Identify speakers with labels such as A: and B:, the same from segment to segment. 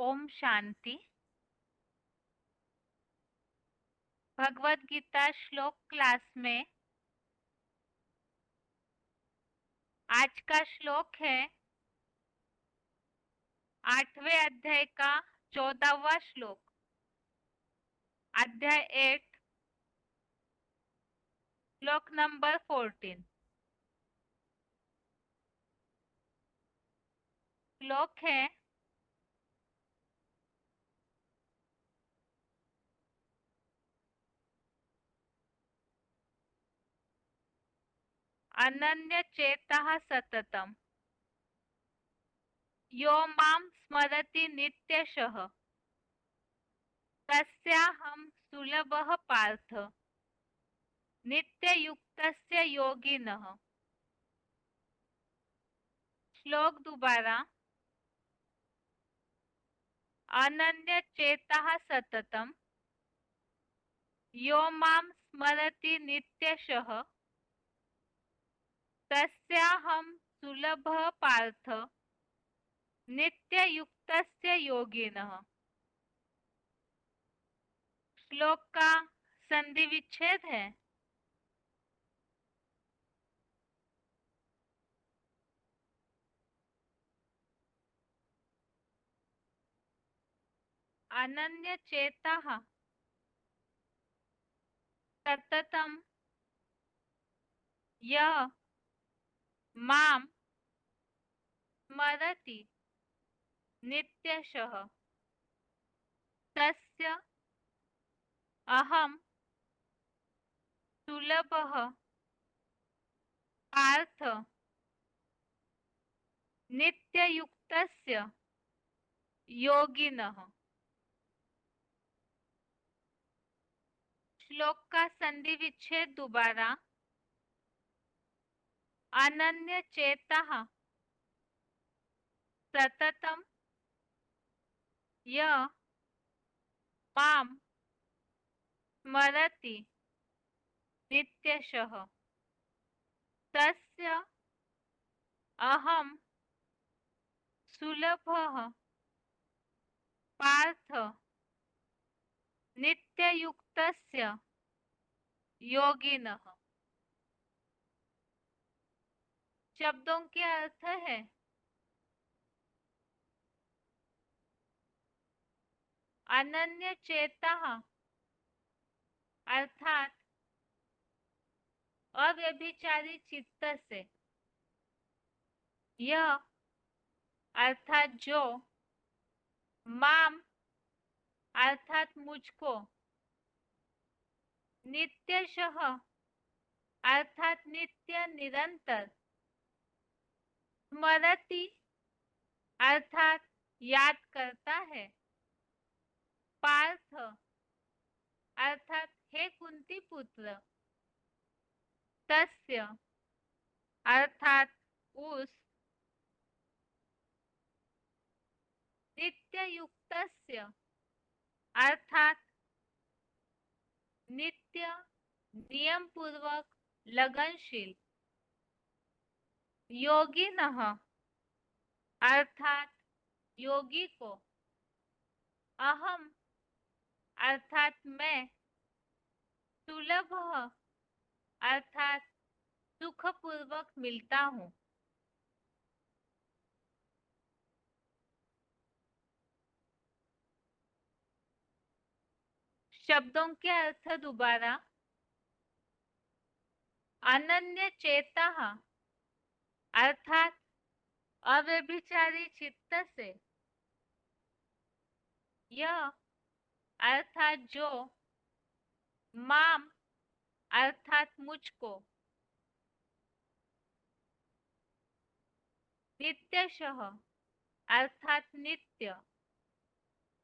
A: ओम शांति। भगवत गीता श्लोक क्लास में आज का श्लोक है 8वें अध्याय का 14वां श्लोक। अध्याय 8 श्लोक नंबर 14। श्लोक है अनन्य चेतः सततम यो मां स्मरति नित्यशः तस्याहं सुलभः पार्थ नित्ययुक्तस्य योगिनः। श्लोक दोबारा। अनन्य चेतः सततम यो मां स्मरति नित्यशः तस्याहं सुलभः पार्थ नित्ययुक्तस्य योगिनः। श्लोक का संधि विच्छेद है अनन्य चेतः सततम यः मां स्मरति नित्यशः तस्य अहं सुलभः पार्थ नित्ययुक्तस्य योगिनः। श्लोक का संधि विच्छेद दोबारा। अनन्य चेतः सततम यः मां स्मरति नित्यशः तस्य अहं सुलभः पार्थ नित्ययुक्तस्य योगिनः। शब्दों के अर्थ है अनन्य चेतः अर्थात अव्यभिचारी चित्त से, यह अर्थात जो, माम अर्थात मुझको, नित्यशः अर्थात नित्य निरंतर, स्मरति अर्थात याद करता है, पार्थ अर्थात हे कुंती पुत्र, तस्य अर्थात उस, नित्ययुक्तस्य अर्थात नित्य नियम पूर्वक लगनशील, योगिनः अर्थात योगी को, अहम अर्थात मैं, सुलभः अर्थात सुखपूर्वक मिलता हूँ। शब्दों के अर्थ दोबारा। अनन्य चेतः अर्थात अव्यभिचारी चित्त से, यह अर्थात जो, माम अर्थात मुझको, नित्यशः अर्थात नित्य,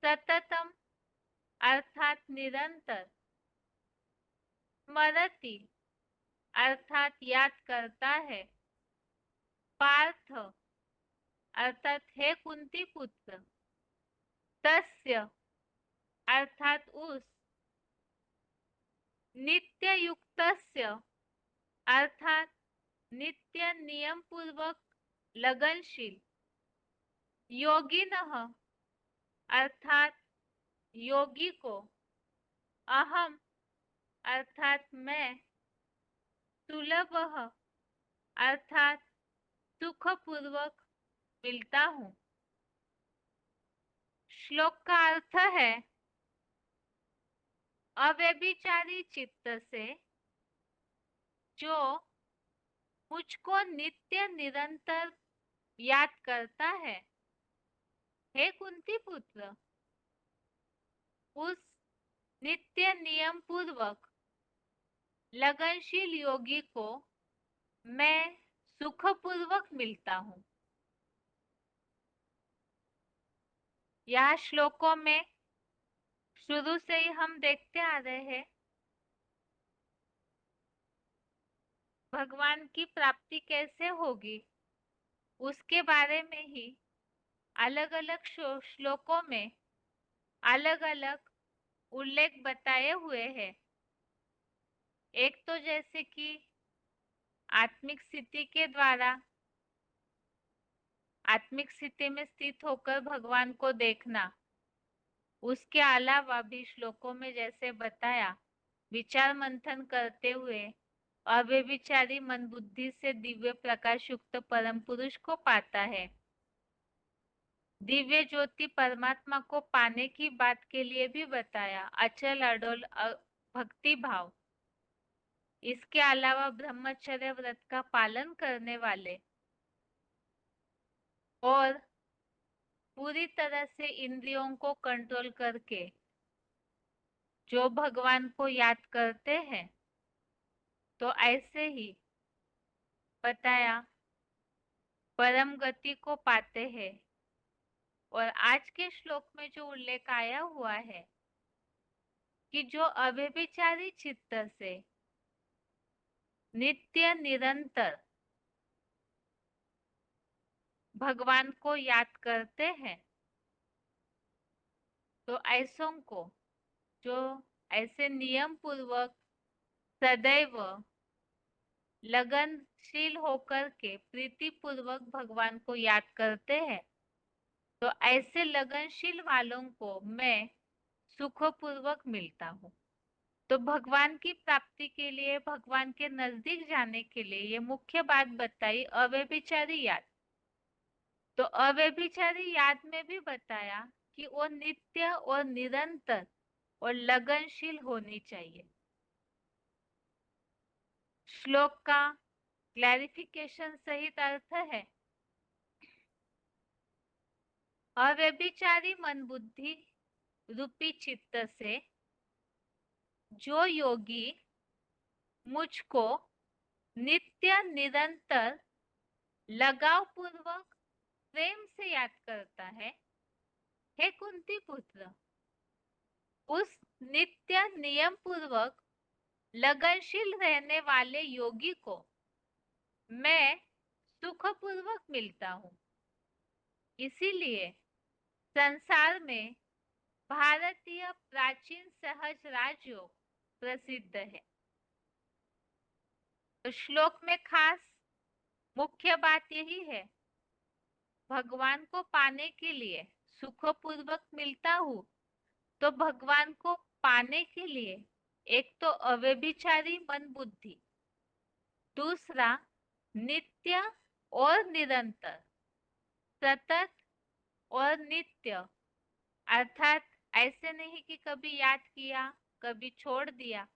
A: सततम अर्थात निरंतर, स्मरति अर्थात याद करता है, पार्थ अर्थात हे कुंती पुत्र, तस्य अर्थात उस, नित्ययुक्तस्य अर्थात नित्य नियम पूर्वक लगनशील, योगिनः अर्थात योगी को अहम अर्थात मैं, सुलभः अर्थात सुखपूर्वक मिलता हूँ। श्लोक का अर्थ है, अव्यभिचारी चित्त से जो मुझको नित्य निरंतर याद करता है, हे कुंती पुत्र, उस नित्य नियम पूर्वक लगनशील योगी को मैं सुखपूर्वक मिलता हूँ। यह श्लोकों में शुरू से ही हम देखते आ रहे हैं भगवान की प्राप्ति कैसे होगी, उसके बारे में ही अलग अलग श्लोकों में अलग अलग उल्लेख बताए हुए हैं। एक तो जैसे कि आत्मिक स्थिति के द्वारा आत्मिक स्थिति में स्थित होकर भगवान को देखना, उसके अलावा भी श्लोकों में जैसे बताया विचार मंथन करते हुए अव्यभिचारी मन बुद्धि से दिव्य प्रकाश युक्त परम पुरुष को पाता है। दिव्य ज्योति परमात्मा को पाने की बात के लिए भी बताया अचल अडोल भक्ति भाव। इसके अलावा ब्रह्मचर्य व्रत का पालन करने वाले और पूरी तरह से इंद्रियों को कंट्रोल करके जो भगवान को याद करते हैं, तो ऐसे ही बताया परम गति को पाते हैं। और आज के श्लोक में जो उल्लेख आया हुआ है कि जो अव्यभिचारी चित्त से नित्य निरंतर भगवान को याद करते हैं, तो ऐसों को, जो ऐसे नियम पूर्वक सदैव लगनशील होकर के प्रीति पूर्वक भगवान को याद करते हैं, तो ऐसे लगनशील वालों को मैं सुखपूर्वक मिलता हूँ। तो भगवान की प्राप्ति के लिए, भगवान के नजदीक जाने के लिए ये मुख्य बात बताई अव्यभिचारी याद। तो अव्यभिचारी याद में भी बताया कि वो नित्य और निरंतर और लगनशील होनी चाहिए। श्लोक का क्लैरिफिकेशन सहित अर्थ है, अव्यभिचारी मन बुद्धि रूपी चित्त से जो योगी मुझको नित्य निरंतर लगाव पूर्वक प्रेम से याद करता है, हे कुंती पुत्र, उस नित्य नियम पूर्वक लगनशील रहने वाले योगी को मैं सुखपूर्वक मिलता हूँ। इसीलिए संसार में भारतीय प्राचीन सहज राजयोग प्रसिद्ध है। तो श्लोक में खास मुख्य बात यही है, भगवान को पाने के लिए सुखपूर्वक मिलता हूँ। तो भगवान को पाने के लिए एक तो अव्यभिचारी मन बुद्धि, दूसरा नित्य और निरंतर, सतत और नित्य, अर्थात ऐसे नहीं कि कभी याद किया कभी छोड़ दिया।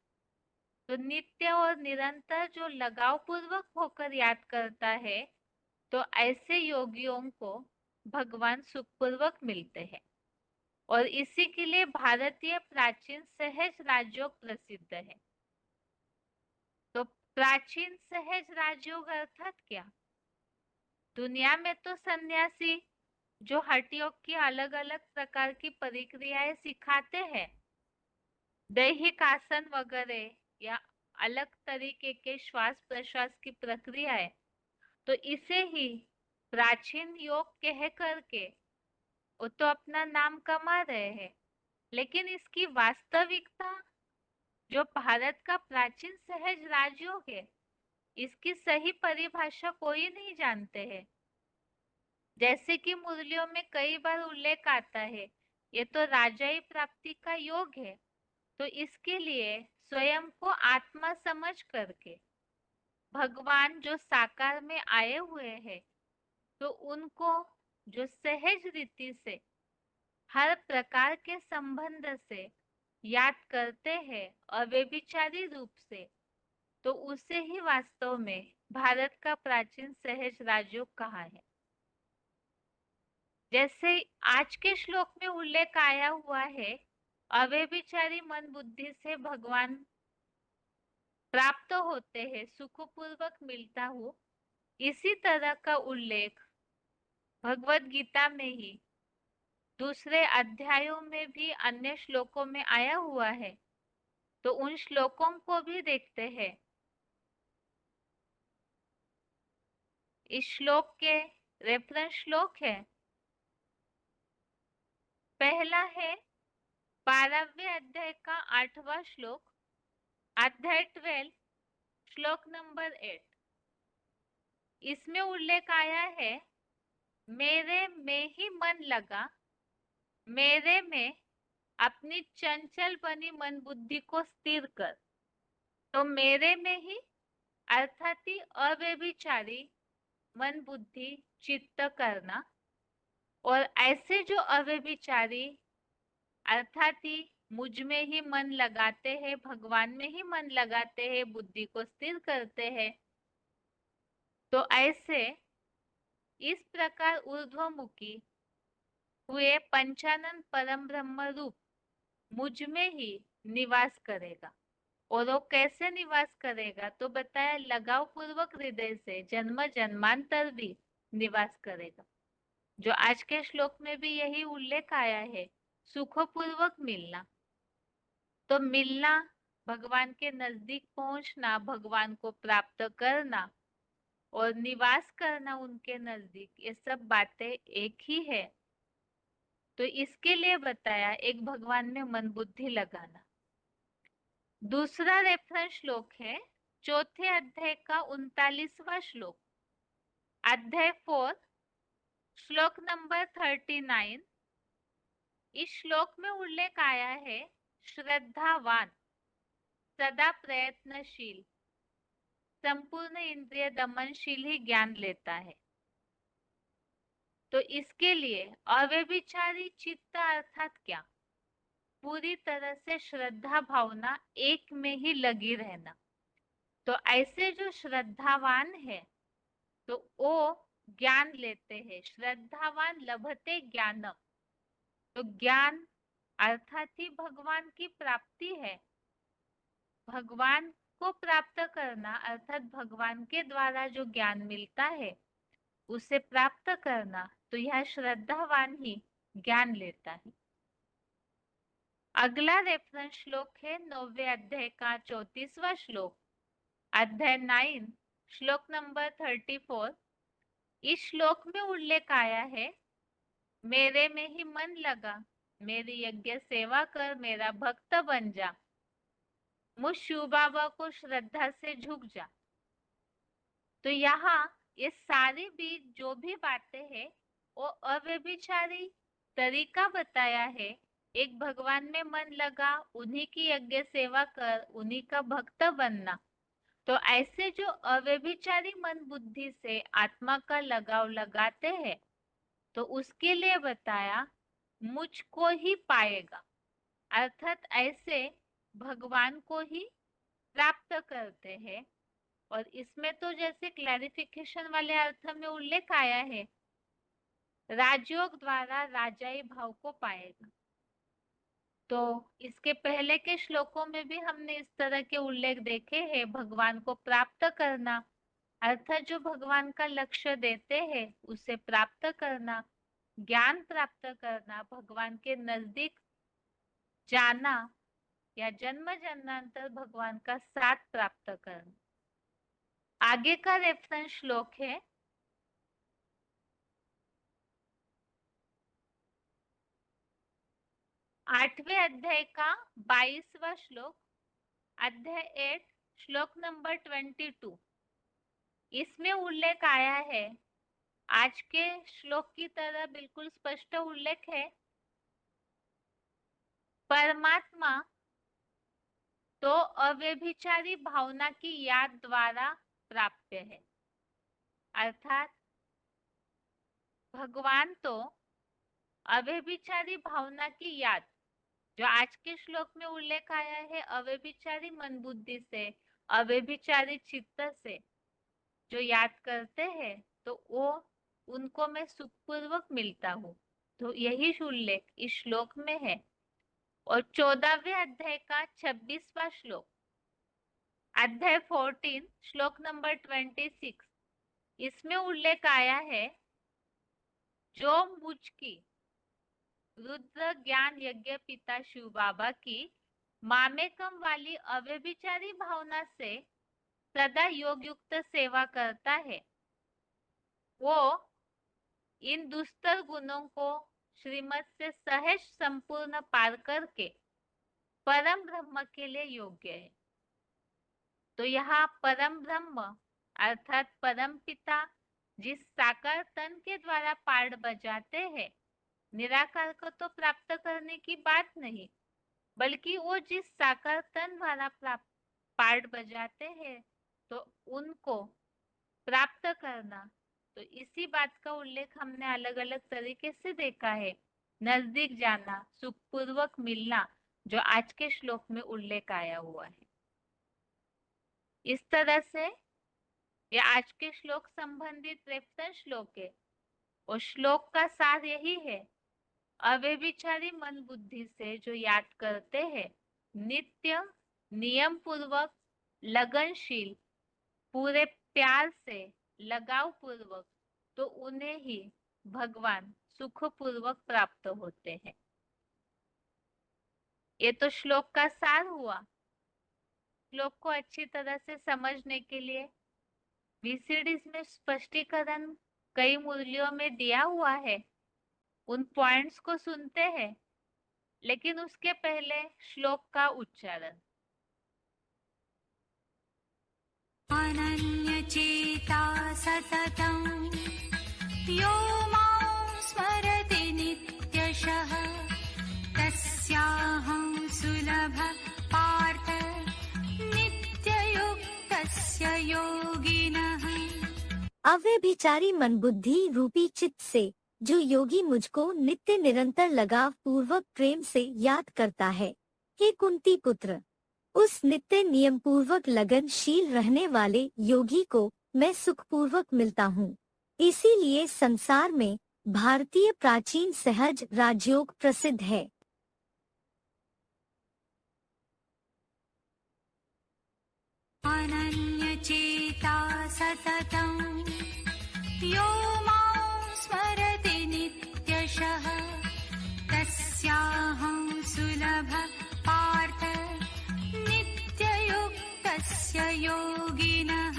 A: तो नित्य और निरंतर जो लगाव पूर्वक होकर याद करता है, तो ऐसे योगियों को भगवान सुखपूर्वक मिलते हैं। और इसी के लिए भारतीय प्राचीन सहज राजयोग प्रसिद्ध है। तो प्राचीन सहज राजयोग अर्थात क्या? दुनिया में तो सन्यासी जो हठ योग की अलग अलग प्रकार की प्रक्रियाएं सिखाते हैं, दैहिक आसन वगैरह या अलग तरीके के श्वास प्रश्वास की प्रक्रियाएं, तो इसे ही प्राचीन योग कह करके वो तो अपना नाम कमा रहे हैं। लेकिन इसकी वास्तविकता जो भारत का प्राचीन सहज राजयोग है, इसकी सही परिभाषा कोई नहीं जानते हैं। जैसे कि मुरलियों में कई बार उल्लेख आता है ये तो राजाई प्राप्ति का योग है। तो इसके लिए स्वयं को आत्मा समझ करके भगवान जो साकार में आए हुए हैं, तो उनको जो सहज रीति से हर प्रकार के संबंध से याद करते हैं अव्यभिचारी रूप से, तो उसे ही वास्तव में भारत का प्राचीन सहज राजयोग कहा है। जैसे आज के श्लोक में उल्लेख आया हुआ है, अव्यभिचारी मन बुद्धि से भगवान प्राप्त होते हैं, सुखपूर्वक मिलता हूँ। इसी तरह का उल्लेख भगवत गीता में ही दूसरे अध्यायों में भी अन्य श्लोकों में आया हुआ है। तो उन श्लोकों को भी देखते हैं। इस श्लोक के रेफरेंस श्लोक है, पहला है 12वें अध्याय का 8वां श्लोक, अध्याय 12 श्लोक नंबर 8। इसमें उल्लेख आया है, मेरे में ही मन लगा, मेरे में अपनी चंचल बनी मन बुद्धि को स्थिर कर। तो मेरे में ही अर्थात ही अव्यभिचारी मन बुद्धि चित्त करना, और ऐसे जो अव्यभिचारी अर्थात ही मुझ में ही मन लगाते हैं, भगवान में ही मन लगाते हैं, बुद्धि को स्थिर करते हैं, तो ऐसे इस प्रकार ऊर्ध्वमुखी हुए पंचानन परम ब्रह्म रूप मुझ में ही निवास करेगा। और वो कैसे निवास करेगा? तो बताया, लगाव पूर्वक हृदय से जन्म जन्मांतर भी निवास करेगा। जो आज के श्लोक में भी यही उल्लेख आया है, सुखपूर्वक मिलना। तो मिलना, भगवान के नजदीक पहुंचना, भगवान को प्राप्त करना और निवास करना उनके नजदीक, ये सब बातें एक ही है। तो इसके लिए बताया, एक भगवान में मन बुद्धि लगाना। दूसरा रेफरेंस श्लोक है चौथे अध्याय का 39वां श्लोक, अध्याय 4 श्लोक नंबर 39। इस श्लोक में उल्लेख आया है, श्रद्धावान सदा प्रयत्नशील संपूर्ण इंद्रिय दमनशील ही ज्ञान लेता है। तो इसके लिए अव्यभिचारी चित्त अर्थात क्या? पूरी तरह से श्रद्धा भावना एक में ही लगी रहना। तो ऐसे जो श्रद्धावान है, तो वो ज्ञान लेते हैं। श्रद्धावान लभते ज्ञानम। तो ज्ञान अर्थात ही भगवान की प्राप्ति है। भगवान को प्राप्त करना अर्थात भगवान के द्वारा जो ज्ञान मिलता है उसे प्राप्त करना, तो यह श्रद्धावान ही ज्ञान लेता है। अगला रेफरेंस श्लोक है 9वें अध्याय का 34वां श्लोक, अध्याय 9 श्लोक नंबर 34। इस श्लोक में उल्लेख आया है, मेरे में ही मन लगा, मेरी यज्ञ सेवा कर, मेरा भक्त बन जा, मुझ शिव बाबा को श्रद्धा से झुक जा। तो यहाँ ये सारी भी जो भी बातें हैं वो अव्यभिचारी तरीका बताया है। एक भगवान में मन लगा, उन्हीं की यज्ञ सेवा कर, उन्हीं का भक्त बनना। तो ऐसे जो अव्यभिचारी मन बुद्धि से आत्मा का लगाव लगाते हैं, तो उसके लिए बताया, मुझको ही पाएगा अर्थात ऐसे भगवान को ही प्राप्त करते हैं। और इसमें तो जैसे क्लैरिफिकेशन वाले अर्थ में उल्लेख आया है, राजयोग द्वारा राजाई भाव को पाएगा। तो इसके पहले के श्लोकों में भी हमने इस तरह के उल्लेख देखे हैं। भगवान को प्राप्त करना अर्थात जो भगवान का लक्ष्य देते हैं उसे प्राप्त करना, ज्ञान प्राप्त करना, भगवान के नजदीक जाना या जन्म जन्मांतर भगवान का साथ प्राप्त करना। आगे का रेफरेंस श्लोक है 8वें अध्याय का 22वां श्लोक, अध्याय 8 श्लोक नंबर 22। इसमें उल्लेख आया है, आज के श्लोक की तरह बिल्कुल स्पष्ट उल्लेख है, परमात्मा तो अव्यभिचारी भावना की याद द्वारा प्राप्य है। अर्थात भगवान तो अव्यभिचारी भावना की याद, जो आज के श्लोक में उल्लेख आया है, अव्यभिचारी मन बुद्धि से, अव्यभिचारी चित्त से जो याद करते हैं, तो वो उनको मैं सुखपूर्वक मिलता हूँ। तो यही उल्लेख इस श्लोक में है। और 14वें अध्याय का 26वां श्लोक, अध्याय 14 श्लोक नंबर 26, इसमें उल्लेख आया है, जो मुझकी रुद्र ज्ञान यज्ञ पिता शिव बाबा की मामेकम वाली अव्यभिचारी भावना से सदा योग युक्त सेवा करता है, वो इन दुस्तर गुणों को श्रीमत से सहज संपूर्ण पार करके परम ब्रह्म के लिए योग्य है। तो यहाँ परम ब्रह्म अर्थात परम पिता जिस साकार तन के द्वारा पाठ बजाते हैं, निराकार को तो प्राप्त करने की बात नहीं, बल्कि वो जिस साकार तन द्वारा पाठ बजाते हैं, तो उनको प्राप्त करना। तो इसी बात का उल्लेख हमने अलग अलग तरीके से देखा है। नजदीक जाना, सुखपूर्वक मिलना, जो आज के श्लोक में उल्लेख आया हुआ है। इस तरह से ये आज के श्लोक संबंधित 53 श्लोक है। और श्लोक का सार यही है, अव्यभिचारी मन बुद्धि से जो याद करते हैं, नित्य नियम पूर्वक लगनशील पूरे प्यार से लगाव पूर्वक, तो उन्हें ही भगवान सुख पूर्वक प्राप्त होते हैं। ये तो श्लोक का सार हुआ। श्लोक को अच्छी तरह से समझने के लिए वीसीडीज में स्पष्टीकरण कई मूल्यों में दिया हुआ है, उन पॉइंट्स को सुनते हैं। लेकिन उसके पहले श्लोक का उच्चारण।
B: अनन्यचेता सततं यो मां स्मरति नित्यशः तस्याहं सुलभ पार्थ नित्ययुक्तस्य योगिनः।
C: अव्यभिचारी मन बुद्धि रूपी चित्त से जो योगी मुझको नित्य निरंतर लगाव पूर्वक प्रेम से याद करता है, हे कुंती पुत्र, उस नित्य नियम पूर्वक लगनशील रहने वाले योगी को मैं सुखपूर्वक मिलता हूँ। इसीलिए संसार में भारतीय प्राचीन सहज राजयोग प्रसिद्ध है।
B: अनन्यचेता सततं यो मां स्मरति नित्यशः तस्याहं सुलभ पार्थ नित्ययुक्तस्य योगिनः।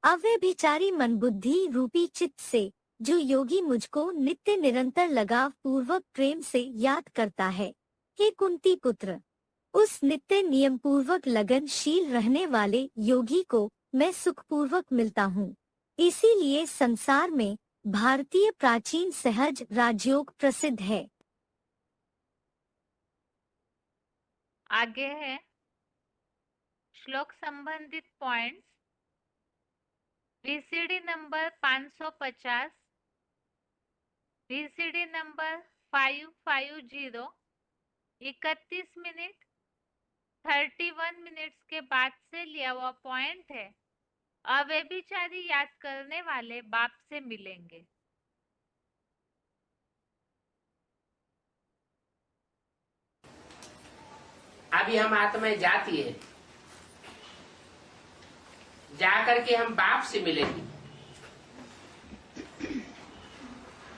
C: अव्यभिचारी मन बुद्धि रूपी चित्त से जो योगी मुझको नित्य निरंतर लगाव पूर्वक प्रेम से याद करता है, हे कुंती पुत्र, उस नित्य नियम पूर्वक लगनशील रहने वाले योगी को मैं सुखपूर्वक मिलता हूँ। इसीलिए संसार में भारतीय प्राचीन सहज राजयोग प्रसिद्ध है।
A: आगे है श्लोक संबंधित points. VCD number 550, VCD number 550, 31 minute 31 minutes के बाद से लिया हुआ पॉइंट है। अव्यभिचारी याद करने वाले बाप से मिलेंगे।
D: अभी हम आत्माएं जाती है, जाकर के हम बाप से मिलेंगे।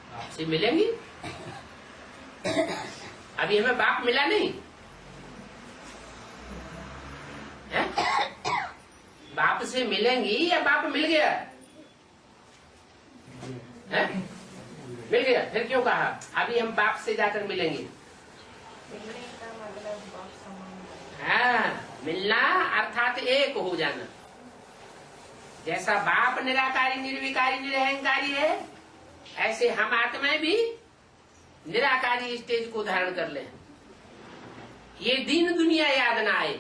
D: बाप से मिलेंगी। अभी हमें बाप मिला नहीं है? बाप से मिलेंगी या बाप मिल गया है? मिल गया, फिर क्यों कहा अभी हम बाप से जाकर मिलेंगे? हाँ, मिलना अर्थात एक हो जाना। जैसा बाप निराकारी निर्विकारी निरहंकारी है, ऐसे हम आत्माएं भी निराकारी स्टेज को धारण कर लें। ये दीन दुनिया याद ना आए,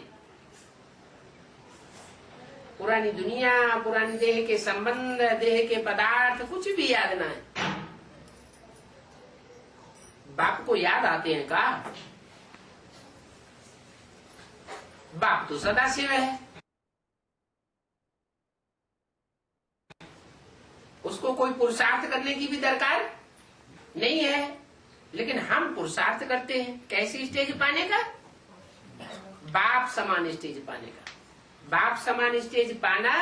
D: पुरानी दुनिया, पुरानी देह के संबंध, देह के पदार्थ कुछ भी याद ना आए। बाप को याद आते हैं का? बाप तो सदाशिव है, उसको कोई पुरुषार्थ करने की भी दरकार नहीं है। लेकिन हम पुरुषार्थ करते हैं कैसी स्टेज पाने का? बाप समान स्टेज पाने का। बाप समान स्टेज पाना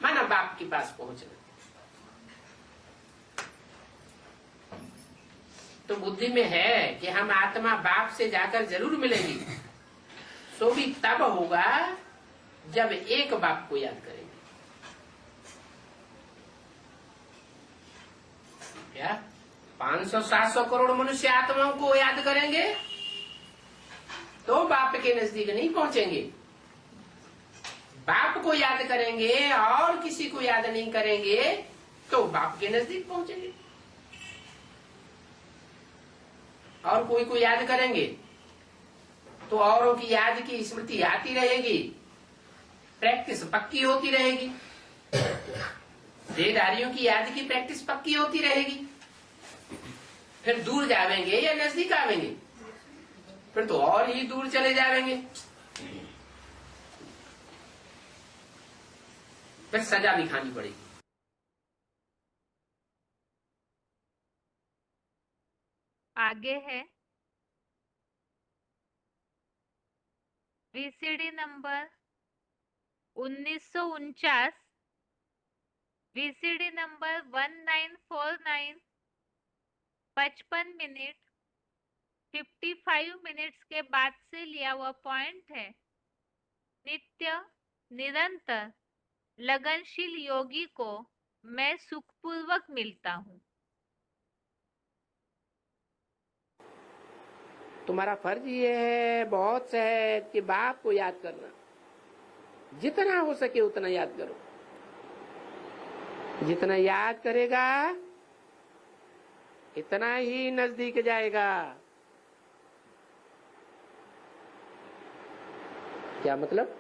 D: माना बाप के पास पहुंचना। तो बुद्धि में है कि हम आत्मा बाप से जाकर जरूर मिलेंगी, सो भी तब होगा जब एक बाप को याद करेंगे। क्या 500-700 करोड़ मनुष्य आत्माओं को याद करेंगे तो बाप के नजदीक नहीं पहुंचेंगे। बाप को याद करेंगे और किसी को याद नहीं करेंगे तो बाप के नजदीक पहुंचेंगे। और कोई को याद करेंगे तो औरों की याद की स्मृति आती रहेगी, प्रैक्टिस पक्की होती रहेगी। देहधारियों की याद की प्रैक्टिस पक्की होती रहेगी। फिर दूर जावेंगे या नजदीक आवेंगे, फिर तो और ही दूर चले जावेंगे। फिर सजा भी खानी पड़ेगी।
A: आगे है VCD number 1949, VCD number 1949, 55 minute 55 minutes के बाद से लिया हुआ पॉइंट है। नित्य निरंतर लगनशील योगी को मैं सुखपूर्वक मिलता हूँ।
D: तुम्हारा फर्ज ये है बहुत सहज कि बाप को याद करना, जितना हो सके उतना याद करो। जितना याद करेगा इतना ही नजदीक जाएगा। क्या मतलब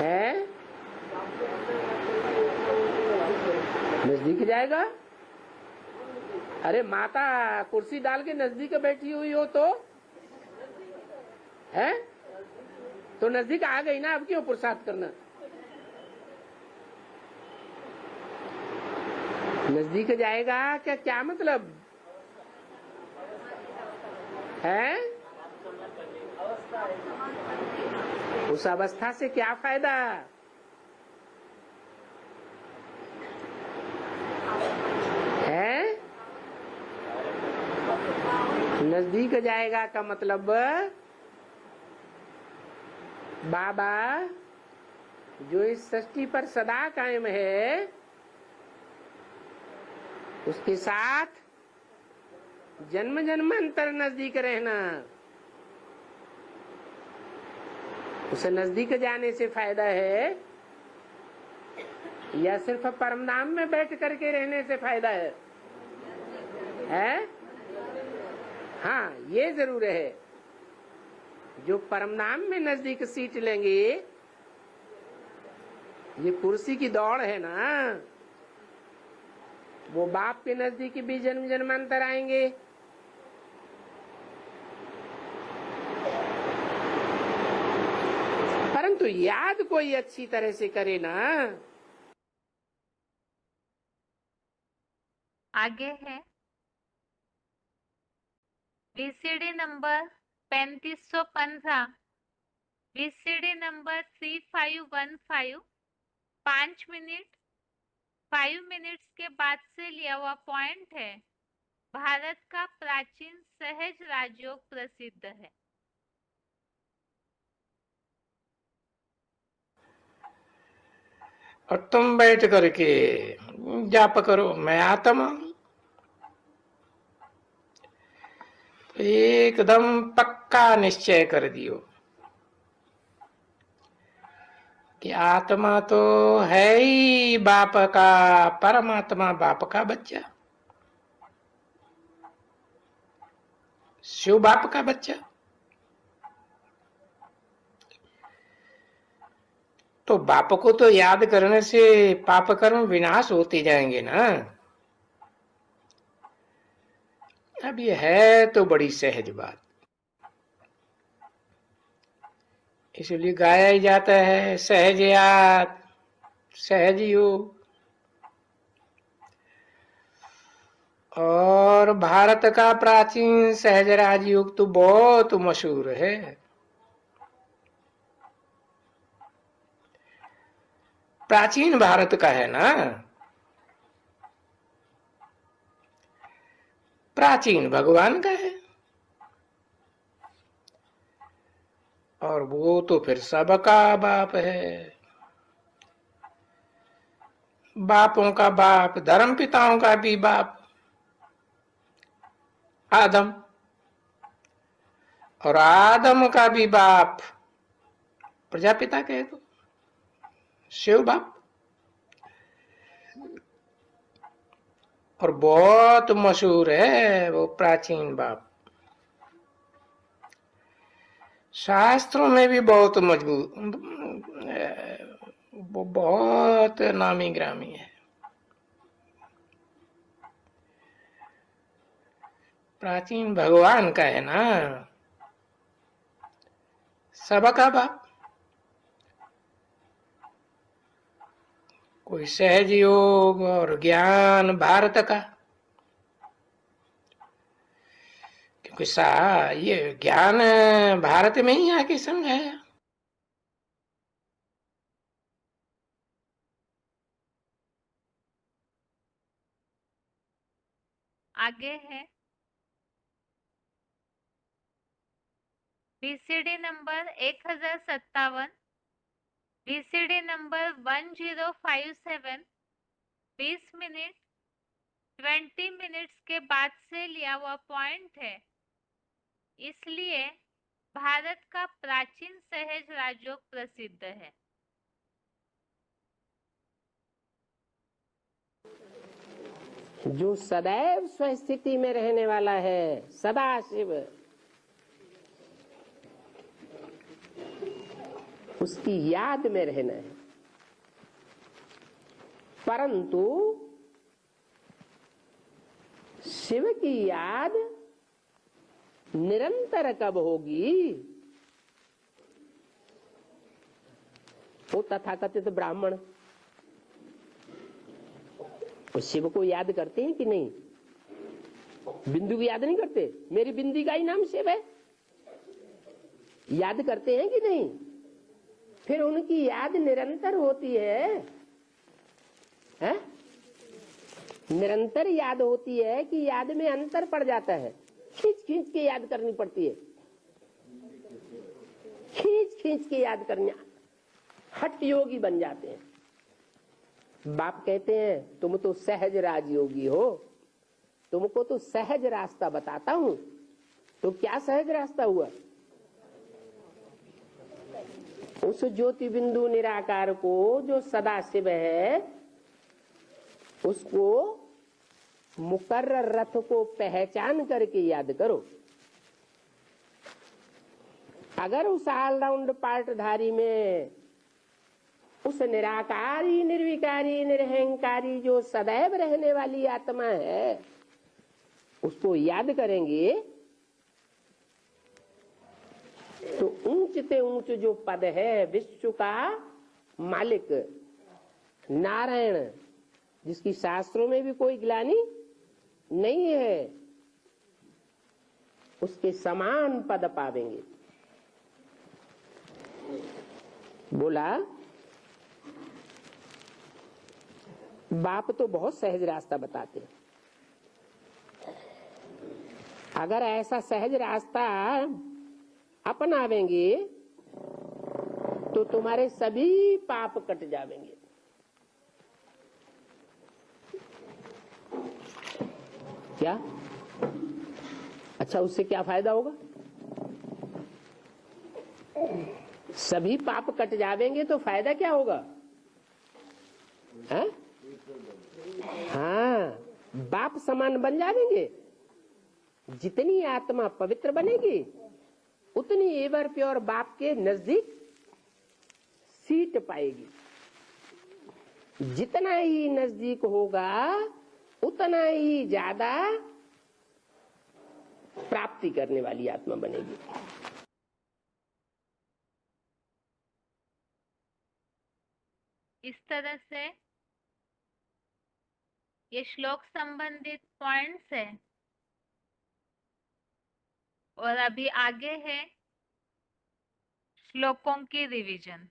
D: है? नजदीक जाएगा। अरे माता कुर्सी डाल के नजदीक बैठी हुई हो तो है, तो नजदीक आ गई ना। अब क्यों पुरुषार्थ करना? नजदीक जाएगा क्या? क्या मतलब है? उस अवस्था से क्या फायदा है? नजदीक जाएगा का मतलब बाबा जो इस सृष्टि पर सदा कायम है उसके साथ जन्म जन्मांतर नजदीक रहना। उसे नजदीक जाने से फायदा है या सिर्फ परम धाम में बैठ करके रहने से फायदा है? हाँ, ये जरूर है जो परम धाम में नजदीक सीट लेंगे, ये कुर्सी की दौड़ है ना, वो बाप के नजदीक भी जन्म जन्मांतर आएंगे। परंतु याद कोई अच्छी तरह से करे ना।
A: आगे है VCD number 3515, VCD number 3515, 5 minute 5 minutes के बाद से लिया हुआ पॉइंट है। भारत का प्राचीन सहज राजयोग प्रसिद्ध है।
E: और तुम बैठ करके जाप करो मैं आत्मा। एकदम पक्का निश्चय कर दियो कि आत्मा तो है ही बाप का, परमात्मा बाप का बच्चा। शिव बाप का बच्चा। तो बाप को तो याद करने से पाप कर्म विनाश होते जाएंगे ना। अब ये है तो बड़ी सहज बात, इसलिए गाया ही जाता है सहज याद सहज योग। और भारत का प्राचीन सहज राजयोग तो बहुत मशहूर है। प्राचीन भारत का है ना, प्राचीन भगवान का है। और वो तो फिर सबका बाप है, बापों का बाप, धर्म पिताओं का भी बाप आदम, और आदम का भी बाप प्रजापिता कहे तो शिव बाप। और बहुत मशहूर है वो प्राचीन बाप, शास्त्रों में भी बहुत मजबूत, वो बहुत नामी ग्रामी है। प्राचीन भगवान का है ना सबका बाप। कोई सहज योग और ज्ञान भारत का, क्योंकि ये ज्ञान भारत में ही आके समझाया।
A: आगे है BCD number 1057, BCD number 1057 20 minute 20 minutes के बाद से लिया हुआ पॉइंट है, इसलिए भारत का प्राचीन सहज राजयोग प्रसिद्ध है।
D: जो सदैव स्वस्थिति में रहने वाला है, सदा शिव, उसकी याद में रहना है। परंतु शिव की याद निरंतर कब होगी? वो तथाकथित ब्राह्मण वो शिव को याद करते हैं कि नहीं? बिंदु को याद नहीं करते? मेरी बिंदी का ही नाम शिव है, याद करते हैं कि नहीं? फिर उनकी याद निरंतर होती है, हैं? निरंतर याद होती है कि याद में अंतर पड़ जाता है? खींच खींच के याद करनी पड़ती है, खींच खींच के याद करनी, हठ योगी बन जाते हैं। बाप कहते हैं तुम तो सहज राजयोगी हो, तुमको तो सहज रास्ता बताता हूं। तो क्या सहज रास्ता हुआ? उस ज्योति बिंदु निराकार को जो सदा शिव है, उसको मुकर्रर रथ को पहचान करके याद करो। अगर उस ऑलराउंड पार्टधारी में उस निराकारी निर्विकारी निरहंकारी जो सदैव रहने वाली आत्मा है, उसको याद करेंगे तो ऊंच से ऊंच जो पद है, विश्व का मालिक नारायण, जिसकी शास्त्रों में भी कोई ग्लानि नहीं है, उसके समान पद पावेंगे। बोला बाप तो बहुत सहज रास्ता बताते हैं। अगर ऐसा सहज रास्ता अपनावेंगे तो तुम्हारे सभी पाप कट जाएंगे। क्या? अच्छा, उससे क्या फायदा होगा? सभी पाप कट जाएंगे तो फायदा क्या होगा? हाँ, बाप समान बन जाएंगे। जितनी आत्मा पवित्र बनेगी उतनी एवर प्योर बाप के नजदीक सीट पाएगी। जितना ही नजदीक होगा उतना ही ज्यादा प्राप्ति करने वाली आत्मा बनेगी।
A: इस तरह से ये श्लोक संबंधित पॉइंट्स है और अभी आगे है श्लोकों की रिवीजन।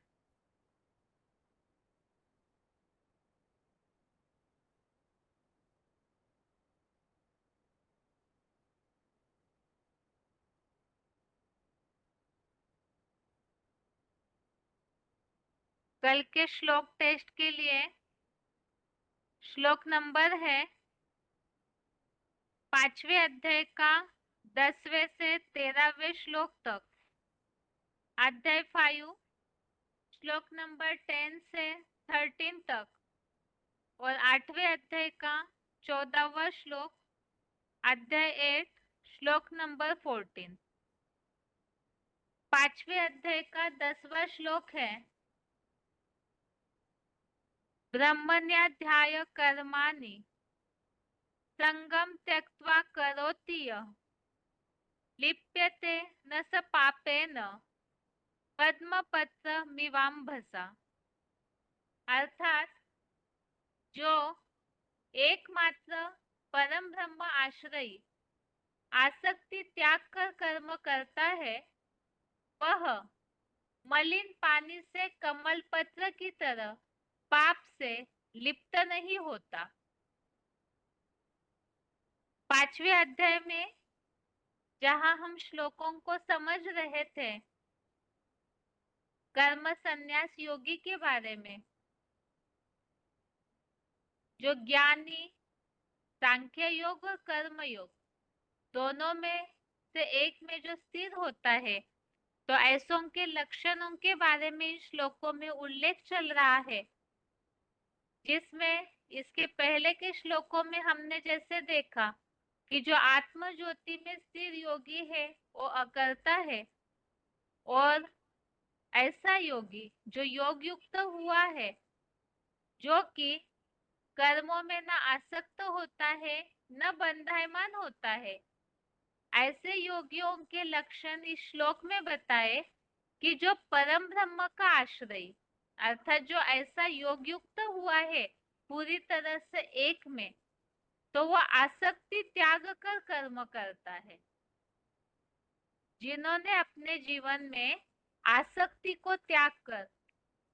A: कल के श्लोक टेस्ट के लिए श्लोक नंबर है 5वें अध्याय का 10वें से 13वें श्लोक तक, अध्याय 5 श्लोक नंबर 10 से 13 तक और 8वें अध्याय का 14वां श्लोक, अध्याय 8 श्लोक नंबर 14। 5वें अध्याय का 10वां श्लोक है ब्रह्मण्याध्याय कर्माणि संगम त्यक्त्वा करोति यः लिप्यते न स पापेन पद्मपत्र मिवाम्भसा। अर्थात जो एकमात्र परम ब्रह्म आश्रयी आसक्ति त्याग कर कर्म करता है वह मलिन पानी से कमल पत्र की तरह पाप से लिप्त नहीं होता। 5वें अध्याय में जहां हम श्लोकों को समझ रहे थे कर्म संन्यास योगी के बारे में, जो ज्ञानी सांख्य योग और कर्म योग दोनों में से एक में जो स्थिर होता है, तो ऐसों के लक्षणों के बारे में इन श्लोकों में उल्लेख चल रहा है, जिसमें इसके पहले के श्लोकों में हमने जैसे देखा कि जो आत्म ज्योति में स्थिर योगी है वो अकर्ता है, और ऐसा योगी जो योग युक्त हुआ है, जो कि कर्मों में न आसक्त होता है न बंधायमान होता है, ऐसे योगियों के लक्षण इस श्लोक में बताए कि जो परम ब्रह्म का आश्रय अर्थात जो ऐसा योग युक्त हुआ है पूरी तरह से एक में, तो वह आसक्ति त्याग कर कर्म करता है। जिन्होंने अपने जीवन में आसक्ति को त्याग कर,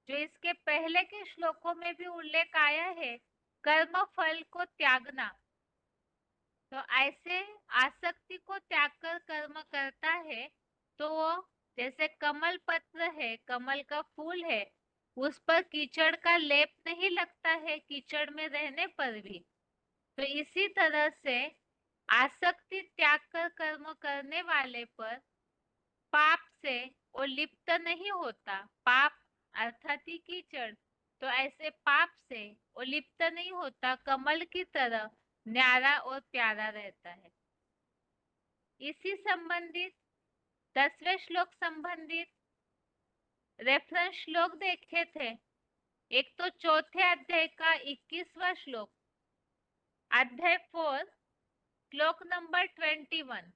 A: जो इसके पहले के श्लोकों में भी उल्लेख आया है, कर्म फल को त्यागना, तो ऐसे आसक्ति को त्याग कर कर्म करता है तो वो जैसे कमल पत्र है, कमल का फूल है, उस पर कीचड़ का लेप नहीं लगता है कीचड़ में रहने पर भी, तो इसी तरह से आसक्ति त्याग कर कर्म करने वाले पर पाप से वो लिप्त नहीं होता। पाप अर्थात ही कीचड़, तो ऐसे पाप से वो लिप्त नहीं होता, कमल की तरह न्यारा और प्यारा रहता है। इसी संबंधित 10वें श्लोक संबंधित रेफरेंस श्लोक देखे थे। एक तो चौथे अध्याय का 21वां श्लोक, अध्याय 4 श्लोक नंबर 21।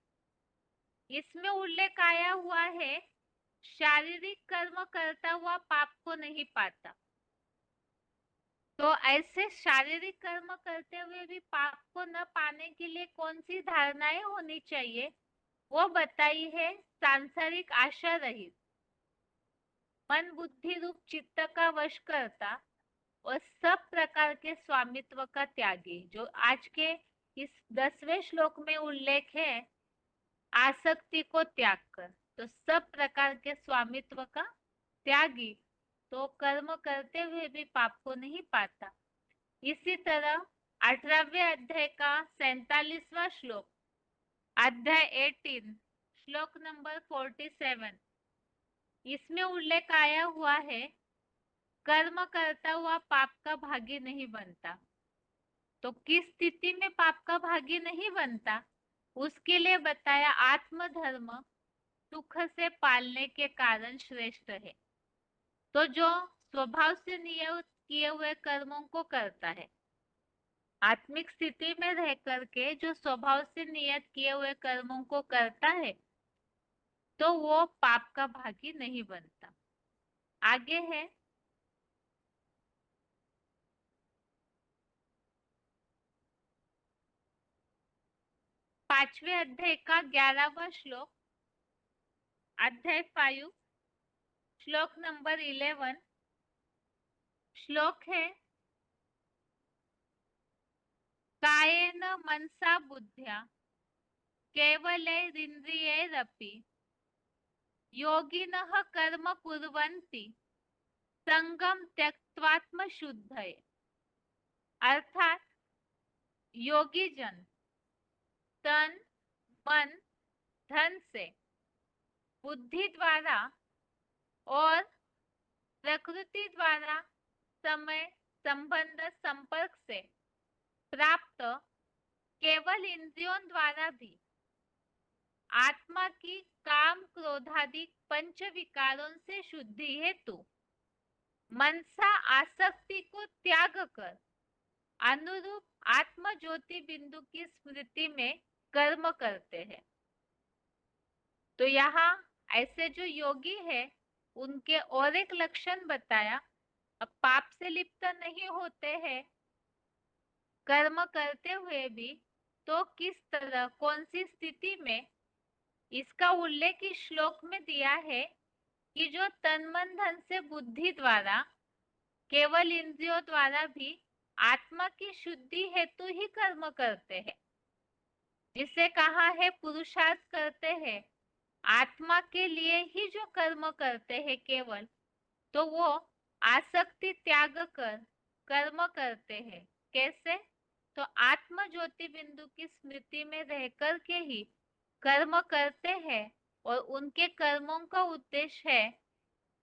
A: इसमें उल्लेख आया हुआ है शारीरिक कर्म करता हुआ पाप को नहीं पाता। तो ऐसे शारीरिक कर्म करते हुए भी पाप को न पाने के लिए कौन सी धारणाएं होनी चाहिए, वो बताई है सांसारिक आशा रहित, मन बुद्धि रूप चित्त का वश करता और सब प्रकार के स्वामित्व का त्यागी। जो आज के इस 10वें श्लोक में उल्लेख है आसक्ति को त्याग कर, तो सब प्रकार के स्वामित्व का त्यागी, तो कर्म करते हुए भी पाप को नहीं पाता। इसी तरह 18वें अध्याय का 47वां श्लोक, अध्याय 18 श्लोक नंबर 47, इसमें उल्लेख आया हुआ है कर्म करता हुआ पाप का भागी नहीं बनता। तो किस स्थिति में पाप का भागी नहीं बनता? उसके लिए बताया आत्मधर्म सुख से पालने के कारण श्रेष्ठ है। तो जो स्वभाव से नियत किए हुए कर्मों को करता है, आत्मिक स्थिति में रह करके जो स्वभाव से नियत किए हुए कर्मों को करता है, तो वो पाप का भागी नहीं बनता। आगे है 5वें अध्याय का 11वां श्लोक, अध्याय 5, श्लोक नंबर 11। श्लोक है कायेन मनसा बुद्ध्या केवलैरिन्द्रियैरपि योगिनः कर्म कुर्वन्ति संगम त्यक्त्वात्मशुद्धये। अर्थात योगी जन तन मन धन से, बुद्धि द्वारा और प्रकृति द्वारा समय संबंध संपर्क से प्राप्त केवल इंद्रियों द्वारा भी आत्मा की काम क्रोधादि पंच विकारों से शुद्धि हेतु मनसा आसक्ति को त्याग कर अनुरूप आत्म ज्योति बिंदु की स्मृति में कर्म करते हैं। तो यहाँ ऐसे जो योगी है उनके और एक लक्षण बताया। अब पाप से लिप्त नहीं होते हैं कर्म करते हुए भी, तो किस तरह कौन सी स्थिति में, इसका उल्लेख इस श्लोक में दिया है कि जो तन मन धन से बुद्धि द्वारा केवल इंद्रियों द्वारा भी आत्मा की शुद्धि हेतु ही कर्म करते हैं, जिसे कहा है पुरुषार्थ करते हैं, आत्मा के लिए ही जो कर्म करते हैं केवल, तो वो आसक्ति त्याग कर कर्म करते हैं। कैसे? तो आत्म ज्योति बिंदु की स्मृति में रहकर के ही कर्म करते हैं और उनके कर्मों का उद्देश्य है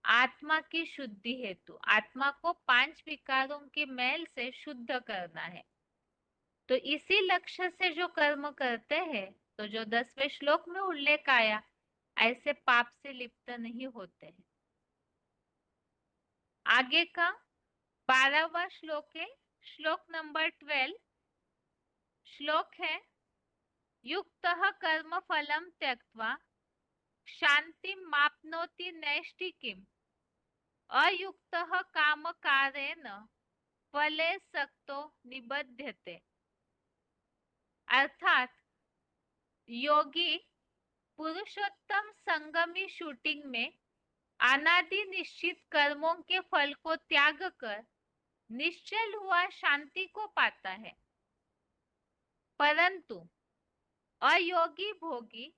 A: आत्मा की शुद्धि हेतु, आत्मा को 5 विकारों के मैल से शुद्ध करना है। तो इसी लक्ष्य से जो कर्म करते हैं, तो जो 10वें श्लोक में उल्लेख आया, ऐसे पाप से लिप्त नहीं होते हैं। आगे का 12वां श्लोक है, श्लोक नंबर 12। श्लोक है युक्तः कर्म फलम त्यक्त्वा शांति माप्नोति नैष्ठिकीम् अयुक्तः कामकारेण फले सक्तो निबध्यते। अर्थात योगी पुरुषोत्तम संगमी शूटिंग में अनादि निश्चित कर्मों के फल को त्याग कर निश्चल हुआ शांति को पाता है, परंतु अयोगी भोगी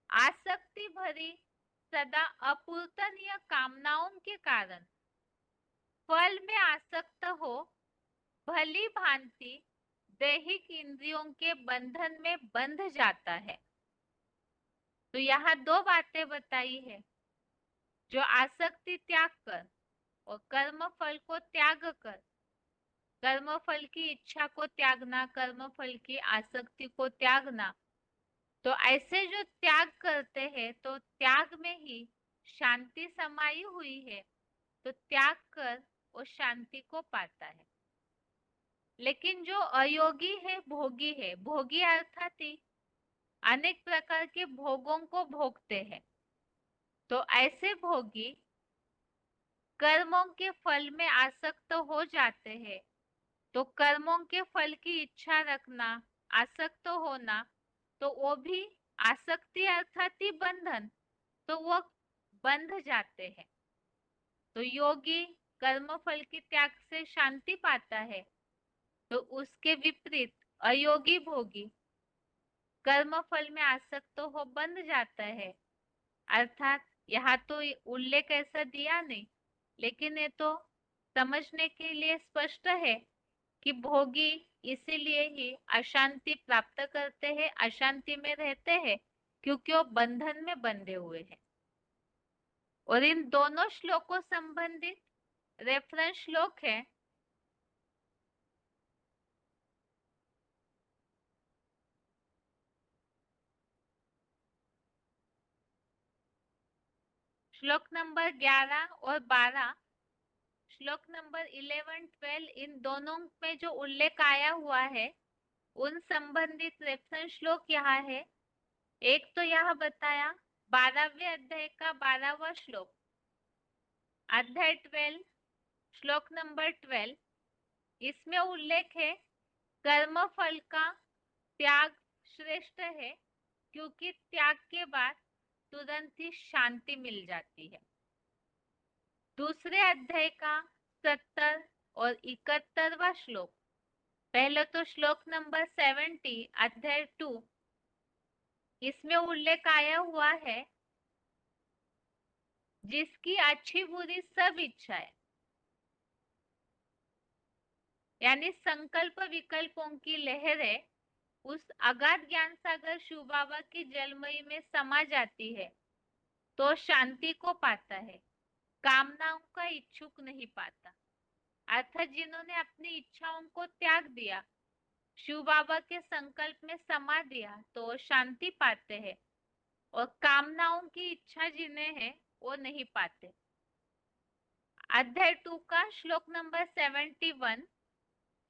A: आसक्ति भरी सदा अपूर्णनीय कामनाओं के कारण फल में आसक्त हो भली भांति दैहिक इंद्रियों के बंधन में बंध जाता है। तो यहाँ 2 बातें बताई है, जो आसक्ति त्याग कर और कर्म फल को त्याग कर, कर्म फल की इच्छा को त्यागना, कर्म फल की आसक्ति को त्यागना। तो ऐसे जो त्याग करते हैं, तो त्याग में ही शांति समाई हुई है, तो त्याग कर वो शांति को पाता है। लेकिन जो अयोगी है, भोगी अर्थात ही अनेक प्रकार के भोगों को भोगते हैं, तो ऐसे भोगी कर्मों के फल में आसक्त हो जाते हैं। तो कर्मों के फल की इच्छा रखना, आसक्त होना, तो वो भी आसक्ति अर्थात ही बंधन, तो वो बंध जाते हैं। तो योगी कर्म फल के त्याग से शांति पाता है, तो उसके विपरीत अयोगी भोगी कर्म फल में आसक्त हो बंध जाता है। अर्थात यहाँ तो उल्लेख ऐसा दिया नहीं, लेकिन ये तो समझने के लिए स्पष्ट है कि भोगी इसीलिए ही अशांति प्राप्त करते हैं, अशांति में रहते हैं, क्योंकि वो बंधन में बंधे हुए हैं। और इन दोनों श्लोकों संबंधित रेफरेंस श्लोक है श्लोक नंबर 11 और 12, श्लोक नंबर 11, 12 इन दोनों में जो उल्लेख आया हुआ है उन संबंधित रेफरेंस श्लोक यहाँ है। एक तो यह बताया 12वें अध्याय का 12वां श्लोक, अध्याय 12 श्लोक नंबर 12, इसमें उल्लेख है कर्म फल का त्याग श्रेष्ठ है क्योंकि त्याग के बाद तुरंत ही शांति मिल जाती है। दूसरे अध्याय का 70 और 71वां श्लोक, पहले तो श्लोक नंबर 70 अध्याय 2, इसमें उल्लेख आया हुआ है जिसकी अच्छी बुरी सब इच्छाएं, यानी संकल्प विकल्पों की लहरें उस अगाध ज्ञान सागर शिव बाबा की जलमयी में समा जाती है तो शांति को पाता है, कामनाओं का इच्छुक नहीं पाता। अर्थात जिन्होंने अपनी इच्छाओं को त्याग दिया, शिव बाबा के संकल्प में समा दिया तो शांति पाते हैं, और कामनाओं की इच्छा जिन्हें है वो नहीं पाते। अध्याय 2 का श्लोक नंबर 71,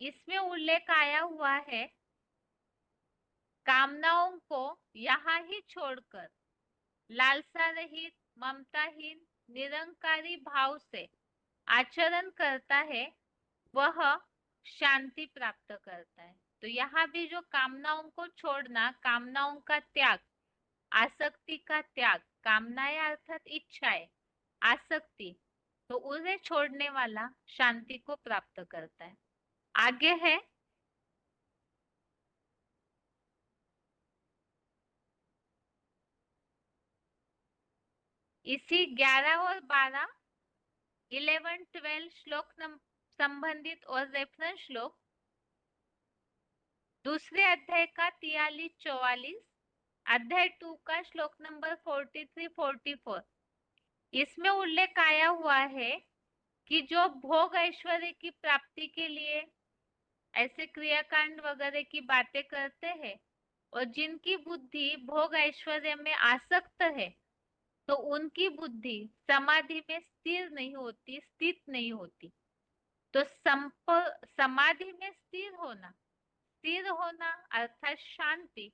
A: इसमें उल्लेख आया हुआ है कामनाओं को यहाँ ही छोड़कर लालसा रहित ममताहीन निरंकारी भाव से आचरण करता है वह शांति प्राप्त करता है। तो यहाँ भी जो कामनाओं को छोड़ना, कामनाओं का त्याग, आसक्ति का त्याग, कामनाएं अर्थात इच्छाएं, आसक्ति, तो उन्हें छोड़ने वाला शांति को प्राप्त करता है। आगे है इसी 11 और 12, 11, 12 श्लोक संबंधित और रेफरेंस श्लोक, दूसरे अध्याय का 43, 44, अध्याय 2 का श्लोक नंबर 43, 44, इसमें उल्लेख आया हुआ है कि जो भोग ऐश्वर्य की प्राप्ति के लिए ऐसे क्रियाकांड वगैरह की बातें करते हैं और जिनकी बुद्धि भोग ऐश्वर्य में आसक्त है तो उनकी बुद्धि समाधि में स्थिर नहीं होती, स्थित नहीं होती। तो समाधि में स्थिर होना अर्थात शांति,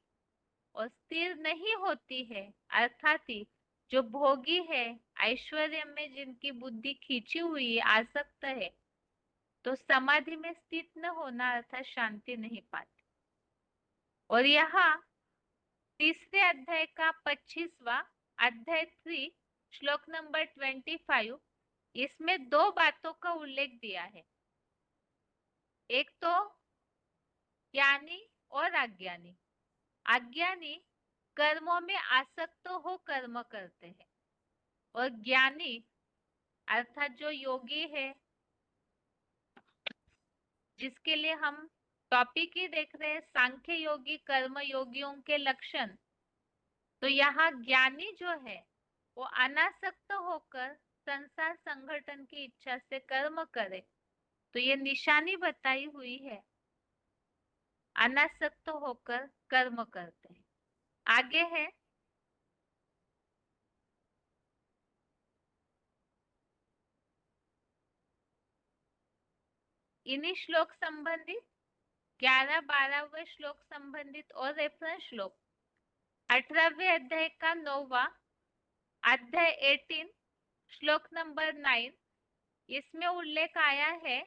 A: और स्थिर नहीं होती है अर्थात ही जो भोगी है, ऐश्वर्य में जिनकी बुद्धि खींची हुई है, आसक्त है, तो समाधि में स्थित न होना अर्थात शांति नहीं पाते। और यहाँ तीसरे अध्याय का 25वां, अध्याय 3 श्लोक नंबर 25, इसमें दो बातों का उल्लेख दिया है। एक तो ज्ञानी और अज्ञानी। अज्ञानी कर्मों में आसक्त हो कर्म करते हैं, और ज्ञानी अर्थात जो योगी है, जिसके लिए हम टॉपिक ही देख रहे हैं सांख्य योगी, कर्म योगियों के लक्षण, तो यहाँ ज्ञानी जो है वो अनासक्त होकर संसार संगठन की इच्छा से कर्म करे, तो ये निशानी बताई हुई है, अनासक्त होकर कर्म करते हैं। आगे है इन्हीं श्लोक संबंधित 11, 12वें श्लोक संबंधित और रेफरेंस श्लोक, 18वें अध्याय का 9वां, अध्याय 18 श्लोक नंबर 9, इसमें उल्लेख आया है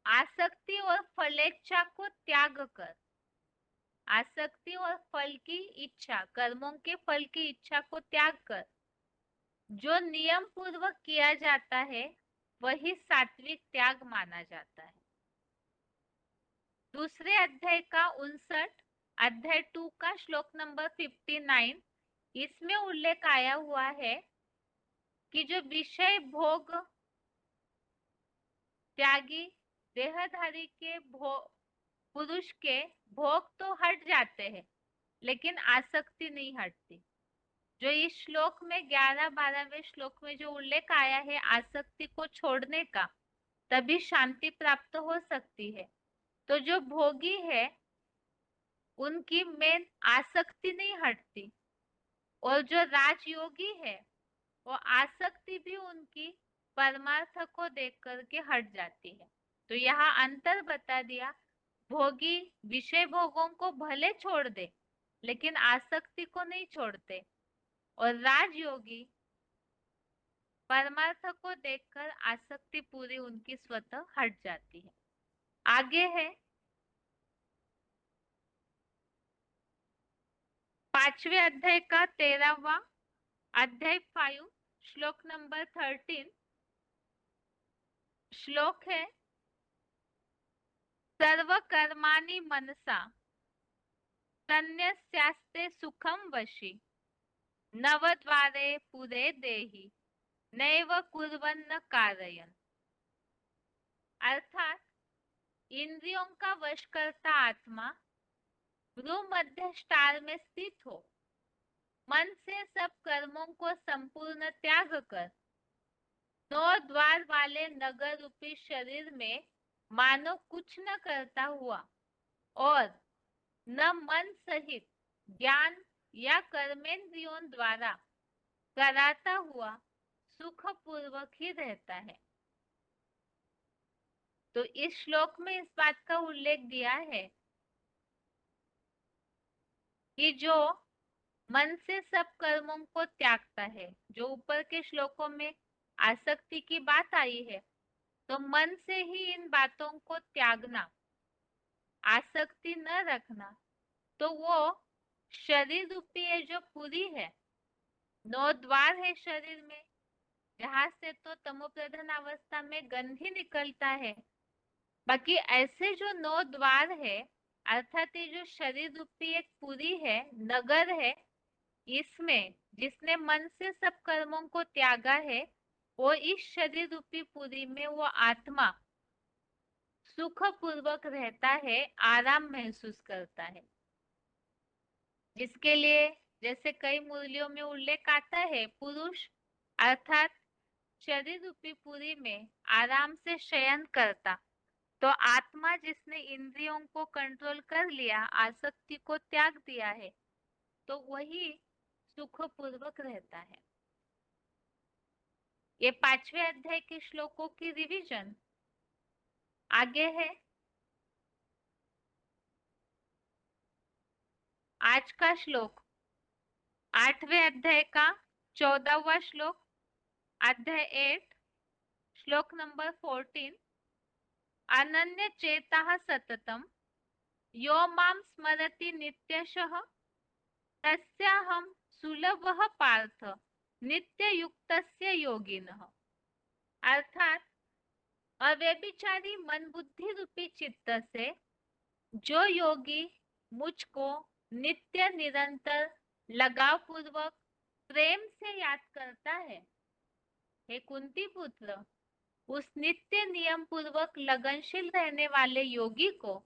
A: आसक्ति और फलेच्छा को त्याग कर, आसक्ति और फल की इच्छा, कर्मों के फल की इच्छा को त्याग कर जो नियम पूर्वक किया जाता है वही सात्विक त्याग माना जाता है। दूसरे अध्याय का 59, अध्याय 2 का श्लोक नंबर 59, इसमें उल्लेख आया हुआ है कि जो विषय भोग त्यागी देहधारी के पुरुष के भोग तो हट जाते हैं लेकिन आसक्ति नहीं हटती। जो इस श्लोक में 11, 12वें श्लोक में जो उल्लेख आया है आसक्ति को छोड़ने का, तभी शांति प्राप्त हो सकती है। तो जो भोगी है उनकी मेन आसक्ति नहीं हटती, और जो राजयोगी है वो आसक्ति भी उनकी परमार्थ को देख करके हट जाती है। तो यहाँ अंतर बता दिया, भोगी विषय भोगों को भले छोड़ दे लेकिन आसक्ति को नहीं छोड़ते, और राजयोगी परमार्थ को देखकर आसक्ति पूरी उनकी स्वतः हट जाती है। आगे है 5वें अध्याय का 13वां अध्याय 5 श्लोक नंबर 13। श्लोक है सर्व कर्माणि मनसा संन्यस्यास्ते सुखम वशी नवद्वारे पुरे देहि नैव कुर्वन्न कारयन्। अर्थात इंद्रियों का वश करता आत्मा भ्रू मध्य स्टार में स्थित हो, मन से सब कर्मों को संपूर्ण त्याग कर 9 द्वार वाले नगर रूपी शरीर में मानो कुछ न करता हुआ और न मन सहित ज्ञान या कर्मेंद्रियों द्वारा कराता हुआ सुख पूर्वक ही रहता है। तो इस श्लोक में इस बात का उल्लेख दिया है कि जो मन से सब कर्मों को त्यागता है, जो ऊपर के श्लोकों में आसक्ति की बात आई है, तो मन से ही इन बातों को त्यागना, आसक्ति न रखना, तो वो शरीर रूपी है जो पूरी है, 9 द्वार है शरीर में, जहां से तो तमोप्रधान अवस्था में गंध ही निकलता है। बाकी ऐसे जो 9 द्वार है अर्थात ये जो शरीर रूपी एक पूरी है, नगर है, इसमें जिसने मन से सब कर्मों को त्यागा है वो इस शरीर रूपी पुरी में वो आत्मा सुख पूर्वक रहता है, आराम महसूस करता है, जिसके लिए जैसे कई मूल्यों में उल्लेख आता है, पुरुष अर्थात शरीर रूपी पुरी में आराम से शयन करता, तो आत्मा जिसने इंद्रियों को कंट्रोल कर लिया, आसक्ति को त्याग दिया है, तो वही सुख पूर्वक रहता है। ये 5वें अध्याय के श्लोकों की रिवीजन। आगे है आज का श्लोक 8वें अध्याय का 14वां श्लोक, अध्याय 8 श्लोक नंबर 14। अनन्य चेताः सततम यो मां स्मरति नित्यशः तस्याहं सुलभः पार्थ नित्ययुक्तस्य योगिनः। अर्थात अव्यभिचारी मन बुद्धि रूपी चित्त से जो योगी मुझको नित्य निरंतर लगाव पूर्वक प्रेम से याद करता है, हे कुंती पुत्र, उस नित्य नियम पूर्वक लगनशील रहने वाले योगी को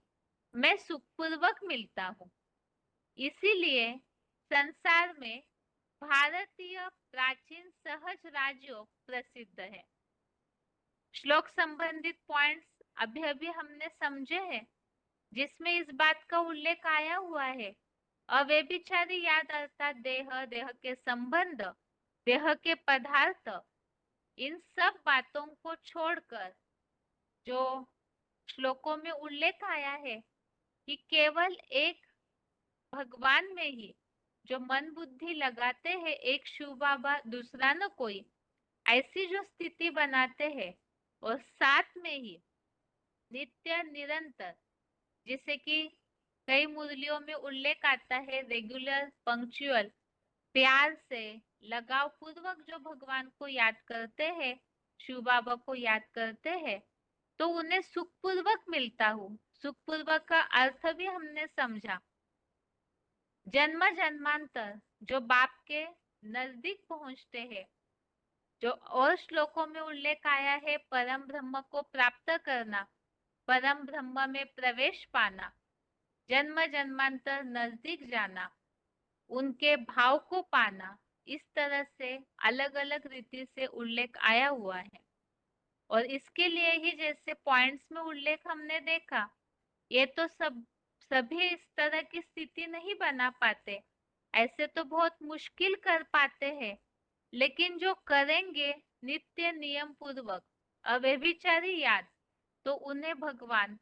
A: मैं सुखपूर्वक मिलता हूँ। इसीलिए संसार में भारतीय प्राचीन सहज राजयोग प्रसिद्ध है। श्लोक संबंधित पॉइंट्स अभी अभी हमने समझे हैं, जिसमें इस बात का उल्लेख आया हुआ है, अव्यभिचारी याद अर्थात देह, देह के संबंध, देह के पदार्थ, इन सब बातों को छोड़कर जो श्लोकों में उल्लेख आया है कि केवल एक भगवान में ही जो मन बुद्धि लगाते हैं, एक शिव बाबा दूसरा न कोई, ऐसी जो स्थिति बनाते हैं, और साथ में ही नित्य निरंतर, जिसे कि कई मुरलियों में उल्लेख आता है, रेगुलर पंक्चुअल प्यार से लगाव पूर्वक जो भगवान को याद करते हैं, शिव बाबा को याद करते हैं, तो उन्हें सुखपूर्वक मिलता हूँ। सुखपूर्वक का अर्थ भी हमने समझा, जन्म जन्मांतर जो बाप के नजदीक पहुंचते हैं, जो और श्लोकों में उल्लेख आया है, परम ब्रह्म को प्राप्त करना, परम ब्रह्म में प्रवेश पाना, जन्म जन्मांतर नजदीक जाना, उनके भाव को पाना, इस तरह से अलग अलग रीति से उल्लेख आया हुआ है। और इसके लिए ही जैसे पॉइंट्स में उल्लेख हमने देखा, ये तो सभी इस तरह की स्थिति नहीं बना पाते, ऐसे तो बहुत मुश्किल कर पाते हैं, लेकिन जो करेंगे नित्य नियम पूर्वक अव्यभिचारी याद, तो उन्हें भगवान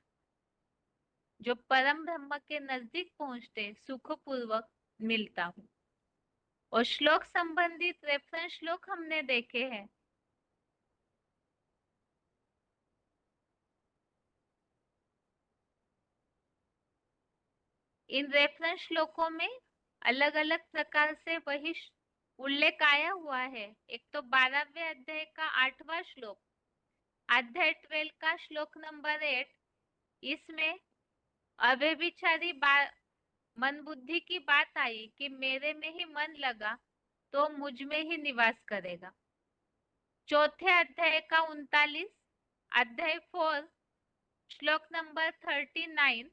A: जो परम ब्रह्म के नजदीक पहुंचते सुख पूर्वक मिलता हूँ। और श्लोक संबंधित रेफरेंस श्लोक हमने देखे हैं। इन रेफरेंस श्लोकों में अलग अलग प्रकार से वही उल्लेख आया हुआ है। एक तो 12वें अध्याय का 8वां श्लोक, अध्याय 12 का श्लोक नंबर 8, इसमें अव्यभिचारी मन बुद्धि की बात आई कि मेरे में ही मन लगा तो मुझ में ही निवास करेगा। चौथे अध्याय का 39, अध्याय 4 श्लोक नंबर 39,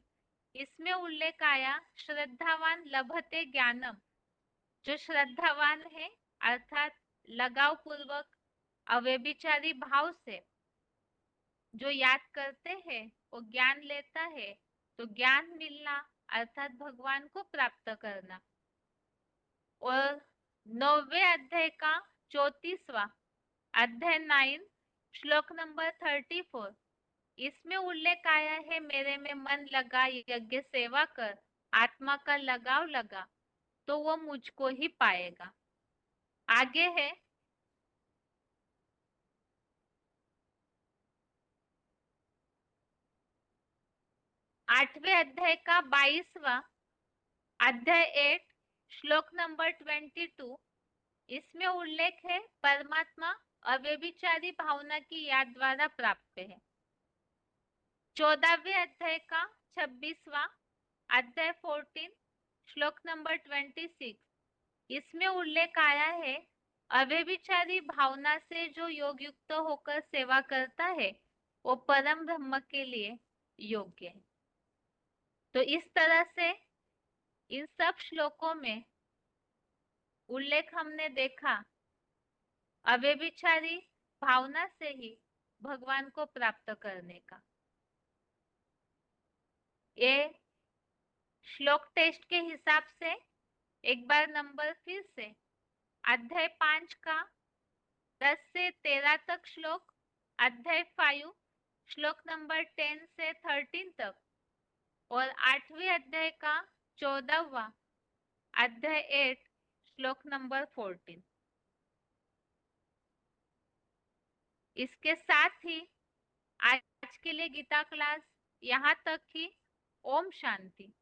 A: इसमें उल्लेख आया श्रद्धावान लभते ज्ञानम, जो श्रद्धावान है अर्थात लगाव पूर्वक अव्यभिचारी भाव से जो याद करते हैं वो ज्ञान लेता है। तो ज्ञान मिलना अर्थात भगवान को प्राप्त करना। और 9वें अध्याय का 34वां, अध्याय 9 श्लोक नंबर 34, इसमें उल्लेख आया है मेरे में मन लगा, यज्ञ सेवा कर, आत्मा का लगाव लगा तो वो मुझको ही पाएगा। आगे है 8वें अध्याय का 22वां, अध्याय 8 श्लोक नंबर 22, इसमें उल्लेख है परमात्मा अव्यभिचारी भावना की याद द्वारा प्राप्त है। 14वें अध्याय का 26वां, अध्याय 14 श्लोक नंबर 26, इसमें उल्लेख आया है अव्यभिचारी भावना से जो योग युक्त होकर सेवा करता है वो परम ब्रह्म के लिए योग्य है। तो इस तरह से इन सब श्लोकों में उल्लेख हमने देखा अव्यभिचारी भावना से ही भगवान को प्राप्त करने का। ये श्लोक टेस्ट के हिसाब से एक बार नंबर फिर से, अध्याय 5 का 10 से 13 तक श्लोक, अध्याय 5 श्लोक नंबर 10 से 13 तक, और 8वें अध्याय का 14वां, अध्याय 8 श्लोक नंबर 14। इसके साथ ही आज के लिए गीता क्लास यहाँ तक ही। ओम शांति।